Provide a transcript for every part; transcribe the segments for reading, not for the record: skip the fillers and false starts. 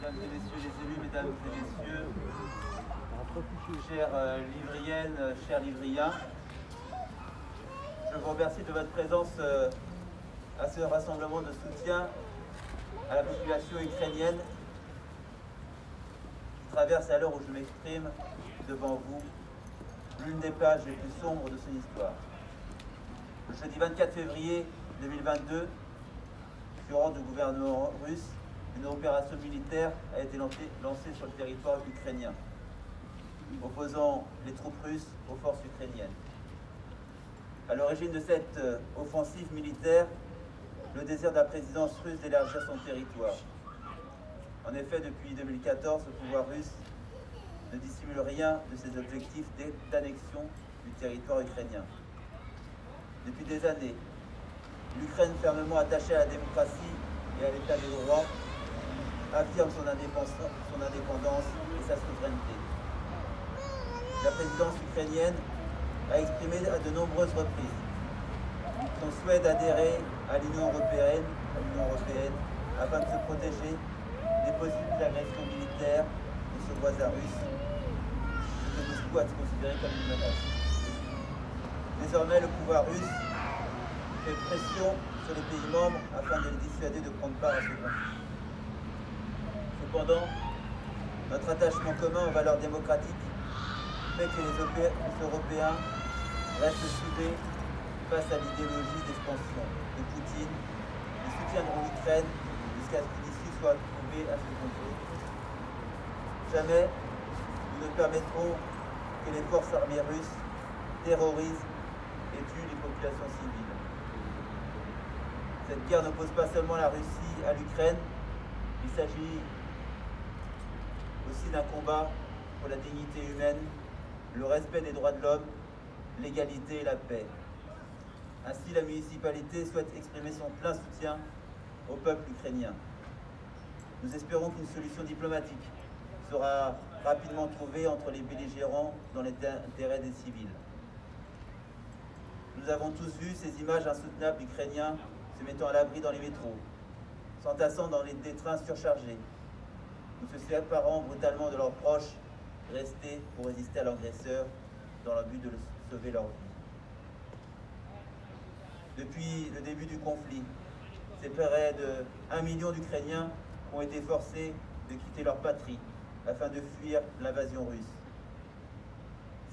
mesdames et messieurs les élus, mesdames et messieurs, chères livriennes, chers livriens, je vous remercie de votre présence à ce rassemblement de soutien à la population ukrainienne qui traverse à l'heure où je m'exprime devant vous l'une des pages les plus sombres de son histoire. Le jeudi 24 février 2022, sur ordre du gouvernement russe, une opération militaire a été lancée sur le territoire ukrainien, opposant les troupes russes aux forces ukrainiennes. À l'origine de cette offensive militaire, le désir de la présidence russe d'élargir son territoire. En effet, depuis 2014, le pouvoir russe ne dissimule rien de ses objectifs d'annexion du territoire ukrainien. Depuis des années, l'Ukraine, fermement attachée à la démocratie et à l'état de droit, affirme son indépendance et sa souveraineté. La présidence ukrainienne a exprimé à de nombreuses reprises son souhait d'adhérer à l'Union européenne afin de se protéger des possibles agressions militaires de ce voisin russe, que Moscou a considéré comme une menace. Désormais, le pouvoir russe fait pression sur les pays membres afin de les dissuader de prendre part à ce conflit. Cependant, notre attachement commun aux valeurs démocratiques fait que les Européens restent soudés face à l'idéologie d'expansion de Poutine et soutiendront l'Ukraine jusqu'à ce qu'une issue soit trouvée à ce conflit. Jamais nous ne permettrons que les forces armées russes terrorisent et tuent les populations civiles. Cette guerre n'oppose pas seulement la Russie à l'Ukraine, il s'agit aussi d'un combat pour la dignité humaine, le respect des droits de l'homme, l'égalité et la paix. Ainsi, la municipalité souhaite exprimer son plein soutien au peuple ukrainien. Nous espérons qu'une solution diplomatique sera rapidement trouvée entre les belligérants dans l'intérêt des civils. Nous avons tous vu ces images insoutenables d'Ukrainiens se mettant à l'abri dans les métros, s'entassant dans des trains surchargés, ou se séparant brutalement de leurs proches, restés pour résister à l'agresseur dans le but de sauver leur vie. Depuis le début du conflit, c'est près de 1 million d'Ukrainiens ont été forcés de quitter leur patrie afin de fuir l'invasion russe.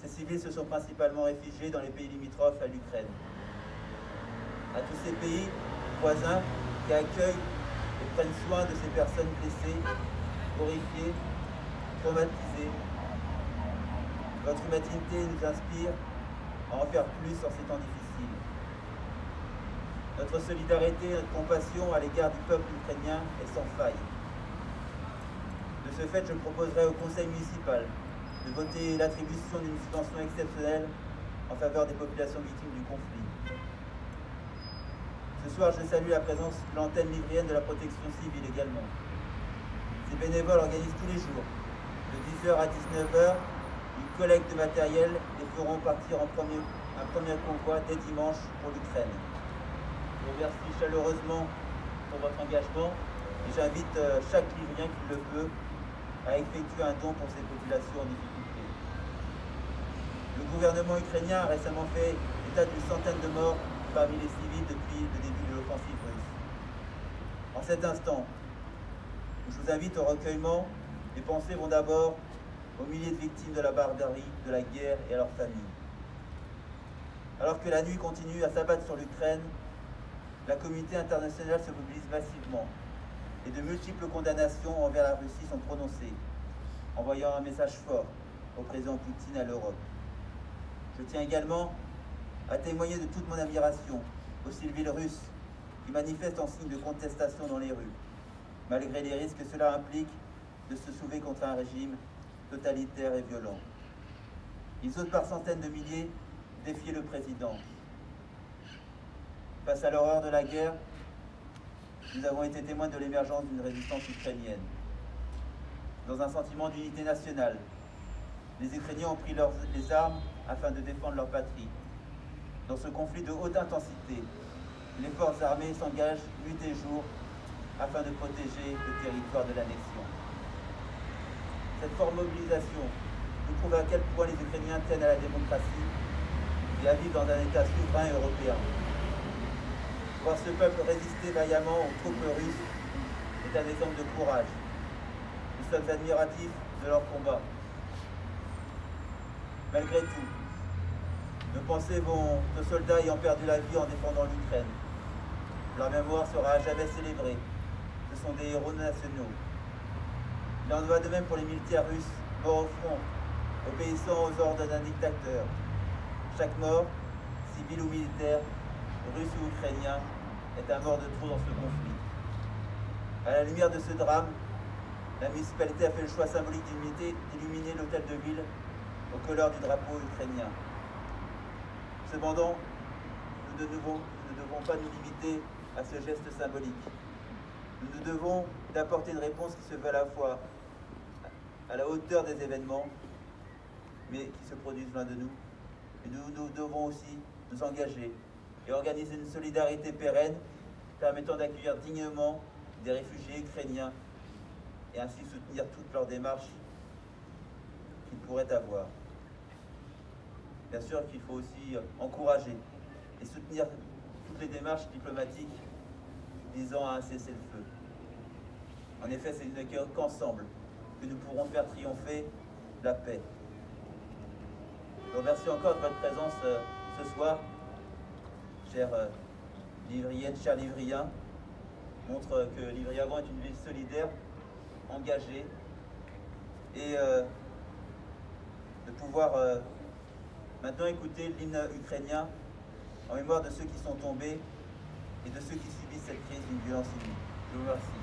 Ces civils se sont principalement réfugiés dans les pays limitrophes à l'Ukraine. À tous ces pays voisins qui accueillent et prennent soin de ces personnes blessées, horrifiées, traumatisées, votre humanité nous inspire à en faire plus en ces temps difficiles. Notre solidarité et notre compassion à l'égard du peuple ukrainien est sans faille. De ce fait, je proposerai au conseil municipal de voter l'attribution d'une subvention exceptionnelle en faveur des populations victimes du conflit. Ce soir, je salue la présence de l'antenne livrienne de la protection civile également. Ces bénévoles organisent tous les jours, de 10h à 19h, une collecte de matériel et feront partir un premier convoi dès dimanche pour l'Ukraine. Je vous remercie chaleureusement pour votre engagement et j'invite chaque livrien qui le peut à effectuer un don pour ces populations en difficulté. Le gouvernement ukrainien a récemment fait état d'une centaine de morts parmi les civils depuis le début de l'offensive russe. En cet instant, je vous invite au recueillement. Mes pensées vont d'abord aux milliers de victimes de la barbarie, de la guerre et à leurs familles. Alors que la nuit continue à s'abattre sur l'Ukraine, la communauté internationale se mobilise massivement et de multiples condamnations envers la Russie sont prononcées, envoyant un message fort au président Poutine et à l'Europe. Je tiens également à témoigner de toute mon admiration aux civils russes qui manifestent en signe de contestation dans les rues, malgré les risques que cela implique de se soulever contre un régime totalitaire et violent. Ils osent par centaines de milliers défier le président. Face à l'horreur de la guerre, nous avons été témoins de l'émergence d'une résistance ukrainienne. Dans un sentiment d'unité nationale, les Ukrainiens ont pris les armes afin de défendre leur patrie. Dans ce conflit de haute intensité, les forces armées s'engagent nuit et jour afin de protéger le territoire de l'annexion. Cette forte mobilisation nous prouve à quel point les Ukrainiens tiennent à la démocratie et à vivre dans un État souverain européen. Voir ce peuple résister vaillamment aux troupes russes est un exemple de courage. Nous sommes admiratifs de leur combat. Malgré tout, nos pensées vont aux soldats ayant perdu la vie en défendant l'Ukraine. Leur mémoire sera à jamais célébrée. Ce sont des héros nationaux. Il en va de même pour les militaires russes morts au front, obéissant aux ordres d'un dictateur. Chaque mort, civil ou militaire, russe ou ukrainien, est un mort de trop dans ce conflit. À la lumière de ce drame, la municipalité a fait le choix symbolique d'illuminer l'hôtel de ville aux couleurs du drapeau ukrainien. Cependant, nous ne devons pas nous limiter à ce geste symbolique. Nous nous devons d'apporter une réponse qui se veut à la fois à la hauteur des événements, mais qui se produisent loin de nous. Et nous devons aussi nous engager et organiser une solidarité pérenne permettant d'accueillir dignement des réfugiés ukrainiens et ainsi soutenir toutes leurs démarches qu'ils pourraient avoir. Bien sûr qu'il faut aussi encourager et soutenir toutes les démarches diplomatiques visant à un cessez-le-feu. En effet, c'est qu'ensemble que nous pourrons faire triompher la paix. Je vous remercie encore de votre présence ce soir, chère Livrienne, chers Livriens. Montre que Livry-Avran est une ville solidaire, engagée, et de pouvoir maintenant écouter l'hymne ukrainien en mémoire de ceux qui sont tombés et de ceux qui subissent cette crise d'une violence inouïe. Je vous remercie.